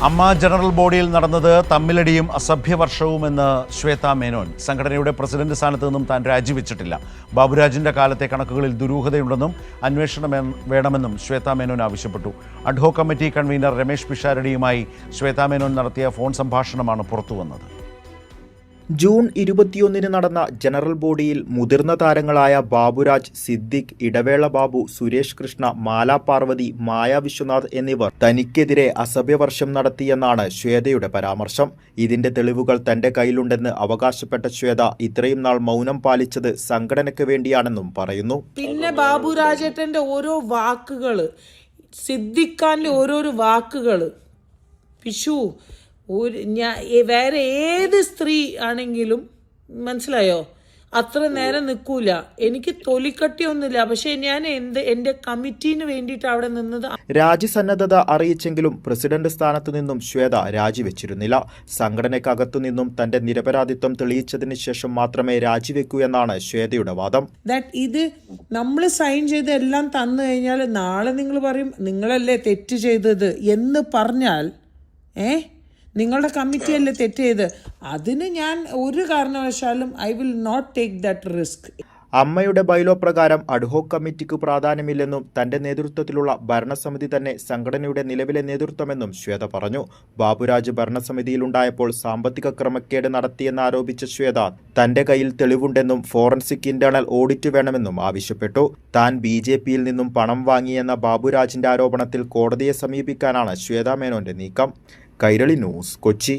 അമ്മ ജനറൽ ബോഡിയിൽ നടന്നത് തമ്മിലടിയും അസഭ്യവർഷവുമെന്ന് ശ്വേത മേനോൻ. സംഘടനയുടെ പ്രസിഡന്റ് സ്ഥാനത്ത് നിന്നും താൻ രാജിവെച്ചിട്ടില്ല. ബാബുരാജിന്റെ കാലത്തെ കണക്കുകളിൽ ദുരൂഹതയുണ്ടെന്നും അന്വേഷണം വേണമെന്നും ശ്വേത മേനോൻ ആവശ്യപ്പെട്ടു. അഡ്ഹോക് കമ്മിറ്റി കൺവീനർ രമേശ് പിഷാരടിയുമായി ശ്വേത മേനോൻ നടത്തിയ ഫോൺ സംഭാഷണമാണ് പുറത്തുവന്നത്. ജൂൺ 21 നടന്ന ജനറൽ ബോഡിയിൽ മുതിർന്ന താരങ്ങളായ ബാബുരാജ്, സിദ്ദിഖ്, ഇടവേള ബാബു, സുരേഷ് കൃഷ്ണ, മാല പാർവതി, മായ വിശ്വനാഥ് എന്നിവർ തനിക്കെതിരെ അസഭ്യവർഷം നടത്തിയെന്നാണ് ശ്വേതയുടെ പരാമർശം. ഇതിന്റെ തെളിവുകൾ തന്റെ കയ്യിലുണ്ടെന്ന് അവകാശപ്പെട്ട ശ്വേത ഇത്രയും നാൾ മൗനം പാലിച്ചത് സംഘടനയ്ക്ക് വേണ്ടിയാണെന്നും പറയുന്നു. പിന്നെ ബാബുരാജേട്ടന്റെ ഓരോ വാക്കുകള്, സിദ്ദിഖ് ഖാന്റെ ഓരോരോ വാക്കുകള്, വിഷു വേറെ ഏത് സ്ത്രീ ആണെങ്കിലും മനസ്സിലായോ, അത്ര നേരം നിൽക്കൂല. എനിക്ക് തൊലിക്കട്ടിയൊന്നുമില്ല, പക്ഷെ ഞാൻ എൻ്റെ കമ്മിറ്റീന് വേണ്ടിയിട്ട് അവിടെ നിന്നത്. രാജിസന്നദ്ധത അറിയിച്ചെങ്കിലും പ്രസിഡന്റ് സ്ഥാനത്തു നിന്നും ശ്വേത രാജിവെച്ചിരുന്നില്ല. സംഘടനയ്ക്കകത്തു നിന്നും തന്റെ നിരപരാധിത്വം തെളിയിച്ചതിന് ശേഷം മാത്രമേ രാജിവെക്കൂ എന്നാണ് ശ്വേതയുടെ വാദം. ഇത് നമ്മൾ സൈൻ ചെയ്ത് എല്ലാം തന്നു കഴിഞ്ഞാൽ നാളെ നിങ്ങൾ പറയും നിങ്ങളല്ലേ തെറ്റ് ചെയ്തത് എന്ന് പറഞ്ഞാൽ നിങ്ങളുടെ കമ്മിറ്റിയല്ലേ തെറ്റ് ചെയ്ത്. അതിന് ഞാൻ ഒരു കാരണവശാലും I will not take that risk. അമ്മയുടെ ബൈലോ പ്രകാരം അഡ്ഹോക് കമ്മിറ്റിക്ക് പ്രാധാന്യമില്ലെന്നും തന്റെ നേതൃത്വത്തിലുള്ള ഭരണസമിതി തന്നെ സംഘടനയുടെ നിലവിലെ നേതൃത്വമെന്നും ശ്വേത പറഞ്ഞു. ബാബുരാജ് ഭരണസമിതിയിലുണ്ടായപ്പോൾ സാമ്പത്തിക ക്രമക്കേട് നടത്തിയെന്നാരോപിച്ച ശ്വേത തന്റെ കയ്യിൽ തെളിവുണ്ടെന്നും ഫോറൻസിക് ഇന്റേണൽ ഓഡിറ്റ് വേണമെന്നും ആവശ്യപ്പെട്ടു. താൻ BJPയിൽ നിന്നും പണം വാങ്ങിയെന്ന ബാബുരാജിന്റെ ആരോപണത്തിൽ കോടതിയെ സമീപിക്കാനാണ് ശ്വേത മേനോന്റെ നീക്കം. കൈരളി ന്യൂസ്, കൊച്ചി.